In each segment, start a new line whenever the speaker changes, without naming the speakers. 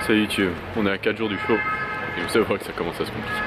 Salut YouTube, on est à 4 jours du show et vous savez que ça commence à se compliquer.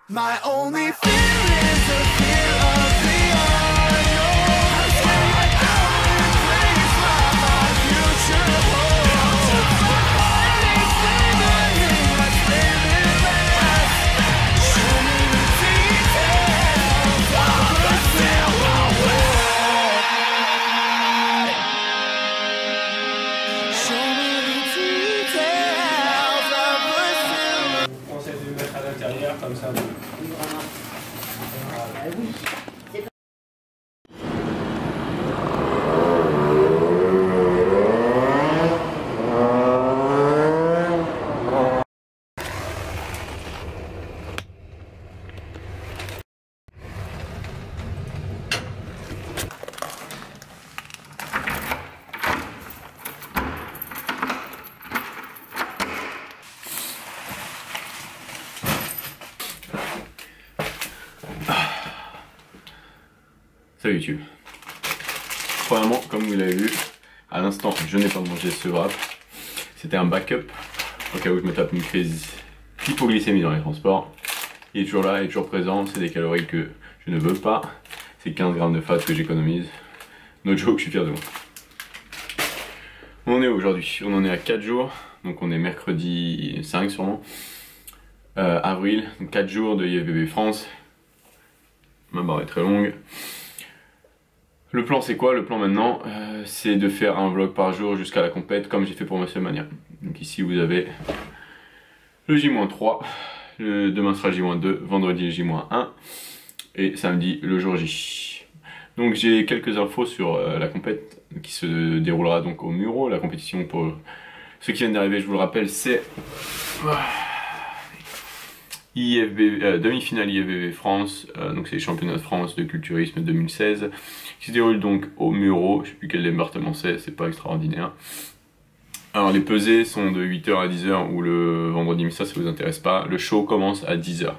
My only fear is the fear of the unknown. I'm scared out in place where my future holds. My heart is slithering, let's live in less. Show me the details of the civil war. Show me the details of the civil war.
On essaie de mettre à l'intérieur comme ça.
Salut YouTube. Premièrement, comme vous l'avez vu, à l'instant je n'ai pas mangé ce wrap. C'était un backup au cas où je me tape une crise d'hypoglycémie dans les transports. Il est toujours là, il est toujours présent, c'est des calories que je ne veux pas. C'est 15 grammes de fat que j'économise. No joke, je suis fier de moi. On en est aujourd'hui, on en est à 4 jours, donc on est mercredi 5 sûrement. Avril, donc 4 jours de IFBB France. Ma barre est très longue. Le plan c'est quoi? Le plan maintenant c'est de faire un vlog par jour jusqu'à la compète comme j'ai fait pour WrestleMania. Donc ici vous avez le J-3, demain sera J-2, vendredi le J-1 et samedi le jour J. Donc j'ai quelques infos sur la compète qui se déroulera donc au Muro. La compétition pour ceux qui viennent d'arriver, je vous le rappelle, c'est demi-finale IFBB France, donc c'est les championnats de France de culturisme 2016 qui se déroule donc au Muro. Je sais plus quel département c'est pas extraordinaire. Alors les pesées sont de 8h à 10h ou le vendredi, mais ça vous intéresse pas. Le show commence à 10h. Le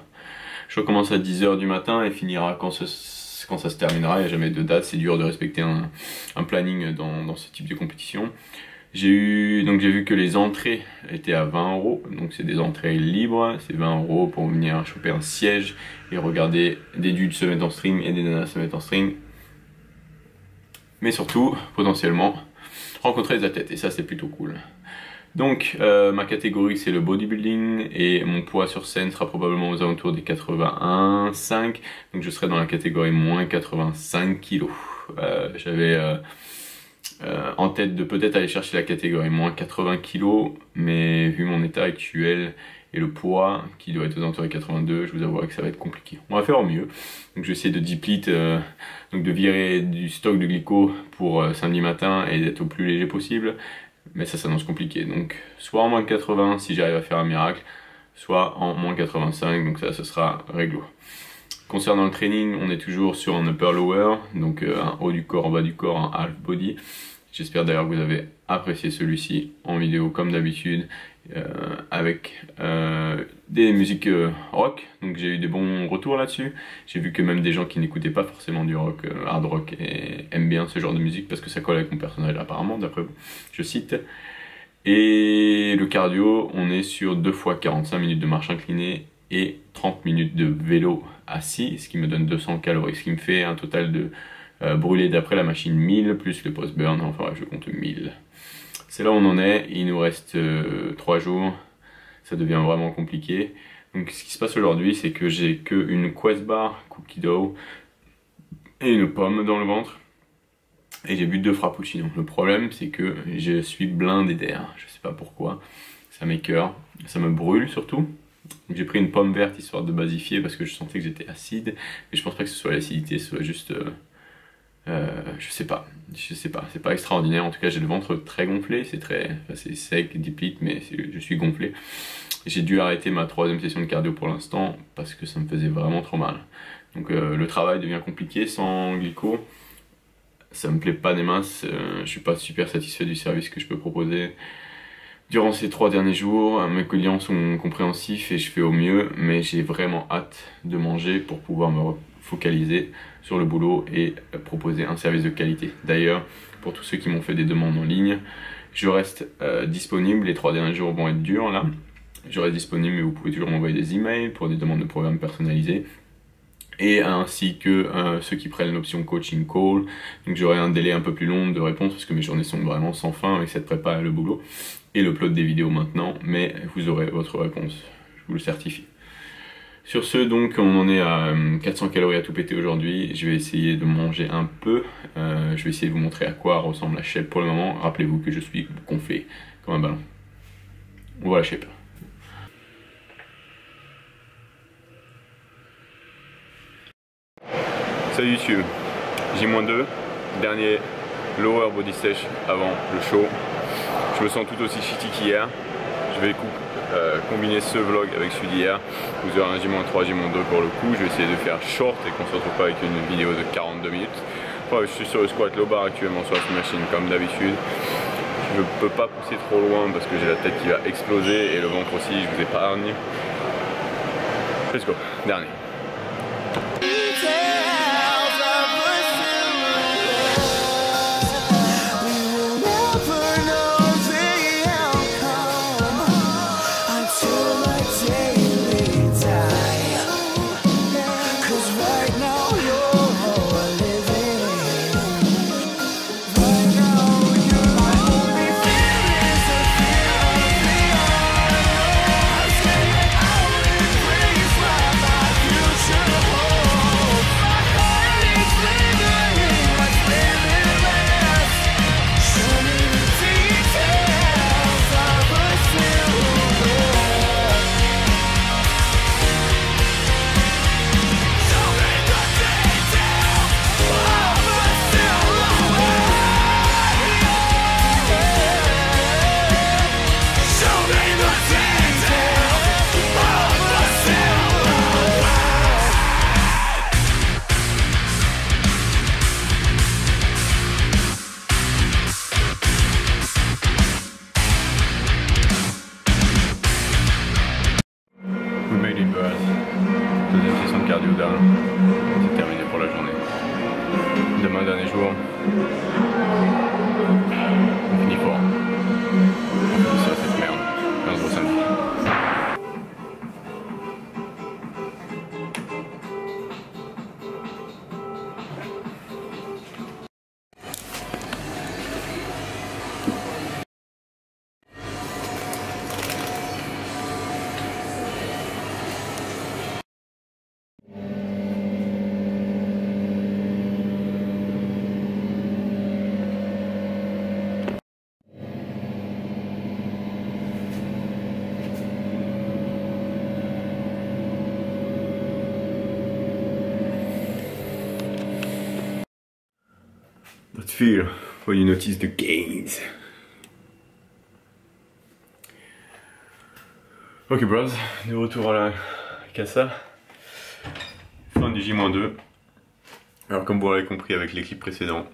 show commence à 10h du matin et finira quand ça se terminera. Il n'y a jamais de date, c'est dur de respecter un planning dans ce type de compétition. J'ai vu que les entrées étaient à 20 €, donc c'est des entrées libres, c'est 20 € pour venir choper un siège et regarder des dudes se mettre en string et des nanas se mettre en string. Mais surtout, potentiellement, rencontrer des athlètes, et ça c'est plutôt cool. Donc ma catégorie c'est le bodybuilding et mon poids sur scène sera probablement aux alentours des 81,5, donc je serai dans la catégorie moins 85 kg. en tête de peut-être aller chercher la catégorie moins 80 kg, mais vu mon état actuel et le poids qui doit être aux alentours de 82, je vous avouerai que ça va être compliqué. On va faire au mieux. Donc je vais essayer de deplete, donc de virer du stock de glyco pour samedi matin et d'être au plus léger possible, mais ça s'annonce compliqué. Donc soit en moins de 80 si j'arrive à faire un miracle, soit en moins 85, donc ça ce sera réglo. Concernant le training, on est toujours sur un upper lower, donc un haut du corps, bas du corps, un half body. J'espère d'ailleurs que vous avez apprécié celui-ci en vidéo comme d'habitude, avec des musiques rock, donc j'ai eu des bons retours là-dessus. J'ai vu que même des gens qui n'écoutaient pas forcément du rock, hard rock, aiment bien ce genre de musique parce que ça colle avec mon personnage apparemment, d'après vous, je cite. Et le cardio, on est sur 2 fois 45 minutes de marche inclinée et 30 minutes de vélo assis, ce qui me donne 200 calories, ce qui me fait un total de brûlé d'après la machine 1000 plus le post-burn, enfin bref, je compte 1000. C'est là où on en est, il nous reste 3 jours, ça devient vraiment compliqué. Donc ce qui se passe aujourd'hui, c'est que j'ai qu'une Quest Bar, cookie dough et une pomme dans le ventre. Et j'ai bu 2 frappuccinos. Le problème, c'est que je suis blindé d'air, je sais pas pourquoi, ça m'écœure, ça me brûle surtout. J'ai pris une pomme verte histoire de basifier parce que je sentais que j'étais acide, mais je pense pas que ce soit l'acidité, ce soit juste... je sais pas, c'est pas extraordinaire. En tout cas, j'ai le ventre très gonflé, c'est sec, deplete, mais je suis gonflé. J'ai dû arrêter ma 3e session de cardio pour l'instant parce que ça me faisait vraiment trop mal. Donc le travail devient compliqué sans glyco. Ça me plaît pas des masses, je suis pas super satisfait du service que je peux proposer. Durant ces 3 derniers jours, mes clients sont compréhensifs et je fais au mieux, mais j'ai vraiment hâte de manger pour pouvoir me focaliser sur le boulot et proposer un service de qualité. D'ailleurs, pour tous ceux qui m'ont fait des demandes en ligne, je reste disponible. Les 3 derniers jours vont être durs là. Je reste disponible, mais vous pouvez toujours m'envoyer des emails pour des demandes de programmes personnalisés. Et ainsi que ceux qui prennent l'option coaching call. Donc j'aurai un délai un peu plus long de réponse parce que mes journées sont vraiment sans fin avec cette prépa et le boulot. Et l'upload des vidéos maintenant, mais vous aurez votre réponse, je vous le certifie. Sur ce, donc, on en est à 400 calories à tout péter aujourd'hui. Je vais essayer de manger un peu. Je vais essayer de vous montrer à quoi ressemble la shape pour le moment. Rappelez-vous que je suis gonflé comme un ballon. On voit la shape. Salut YouTube, J-2, dernier lower body sèche avant le show. Je me sens tout aussi shitty qu'hier. Je vais combiner ce vlog avec celui d'hier. Vous aurez un J-3, J-2 pour le coup. Je vais essayer de faire short et qu'on se retrouve pas avec une vidéo de 42 minutes. Enfin, je suis sur le squat low bar actuellement sur la machine comme d'habitude. Je ne peux pas pousser trop loin parce que j'ai la tête qui va exploser et le ventre aussi, je vous épargne. Let's go, dernier. Deuxième session de cardio down, c'est terminé pour la journée. Demain, dernier jour, on finit fort. On finit ça, cette merde. 15 gros samedi. feel when you notice the gains. Ok bros, de retour à la casa. Fin du J-2. Alors comme vous l'avez compris avec les clips précédents,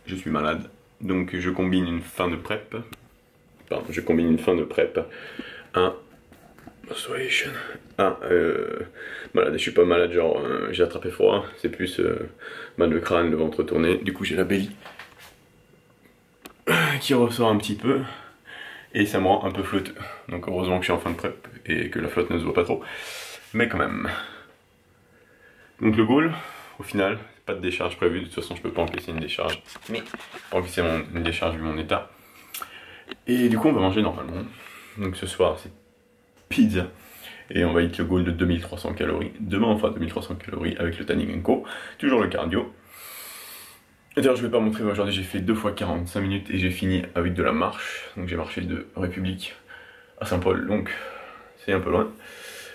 je suis malade. Donc je combine une fin de prep. Pardon, je combine une fin de prep. Un Restoration. Malade, je suis pas malade, genre j'ai attrapé froid, c'est plus mal de crâne, le ventre tourné, du coup j'ai la belly qui ressort un petit peu et ça me rend un peu flotteux. Donc heureusement que je suis en fin de prep et que la flotte ne se voit pas trop, mais quand même. Donc le goal, au final, pas de décharge prévue, de toute façon je peux pas encaisser une décharge, mais pas encaisser une décharge vu mon état. Et du coup on va manger normalement. Donc ce soir c'est pizza et on va hit le goal de 2300 calories. Demain on fera 2300 calories avec le Tanning & Co. Toujours le cardio. Et d'ailleurs je vais pas montrer, aujourd'hui j'ai fait 2 fois 45 minutes et j'ai fini avec de la marche. Donc j'ai marché de République à Saint-Paul, donc c'est un peu loin.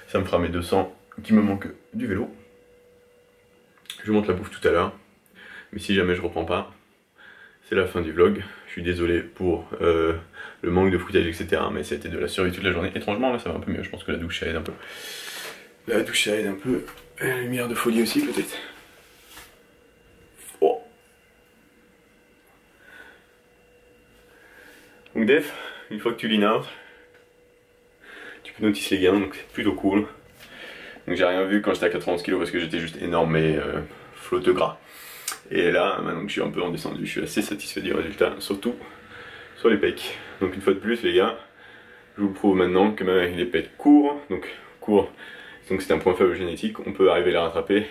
Ça me fera mes 200 qui me manque du vélo. Je monte la bouffe tout à l'heure, mais si jamais je reprends pas, c'est la fin du vlog. Je suis désolé pour le manque de footage, etc. Mais c'était de la survie toute la journée. Étrangement, là ça va un peu mieux. Je pense que la douche ça aide un peu. La douche ça aide un peu. La lumière de folie aussi, peut-être. Oh. Donc, Def, une fois que tu lean out, tu peux notice les gains, donc c'est plutôt cool. Donc, j'ai rien vu quand j'étais à 91 kg parce que j'étais juste énorme mais flotteux gras. Et là, maintenant que je suis un peu en descendu, je suis assez satisfait du résultat, surtout sur les pecs. Donc une fois de plus les gars, je vous prouve maintenant que même avec les pecs courts, donc c'est un point faible génétique, on peut arriver à les rattraper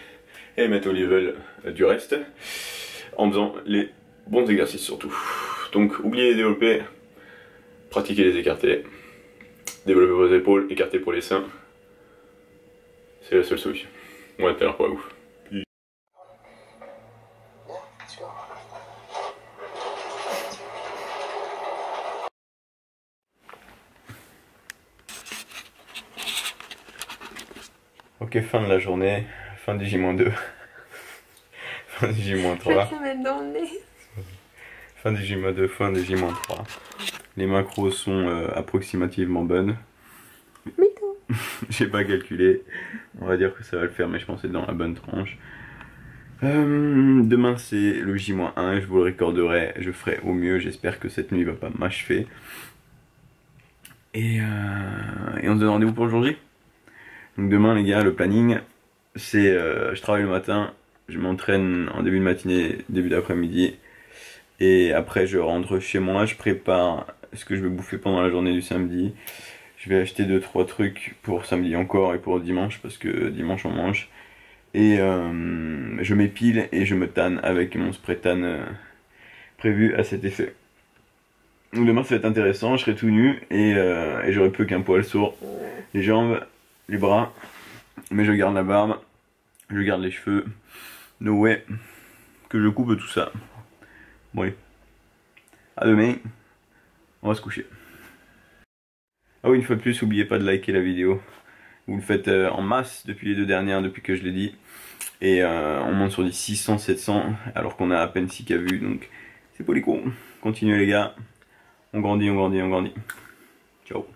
et les mettre au level du reste, en faisant les bons exercices surtout. Donc oubliez les développés, pratiquez les écartés, développez vos épaules, écartez pour les seins, c'est la seule solution. On va tout à l'heure pour la bouffe. Ok, fin de la journée, fin du J-2, fin du J-3, fin du J-2, fin du J-3. Les macros sont approximativement bonnes. J'ai pas calculé, on va dire que ça va le faire, mais je pense que c'est dans la bonne tranche. Demain c'est le J-1, je vous le recorderai, je ferai au mieux, j'espère que cette nuit va pas m'achever. Et on se donne rendez-vous pour le jour J. Donc demain les gars, le planning c'est je travaille le matin, je m'entraîne en début de matinée, début d'après-midi et après je rentre chez moi, je prépare ce que je vais bouffer pendant la journée du samedi. Je vais acheter 2-3 trucs pour samedi encore et pour dimanche parce que dimanche on mange. Et je m'épile et je me tanne avec mon spray tan prévu à cet effet. Donc demain ça va être intéressant, je serai tout nu et j'aurai plus qu'un poil sur les jambes, les bras, mais je garde la barbe, je garde les cheveux, no way, que je coupe tout ça. Bon allez, à demain, on va se coucher. Ah oui, une fois de plus, n'oubliez pas de liker la vidéo, vous le faites en masse depuis les 2 dernières, depuis que je l'ai dit, et on monte sur les 600-700 alors qu'on a à peine 6K vues, donc c'est pas les cons. Continuez les gars, on grandit, on grandit, on grandit. Ciao.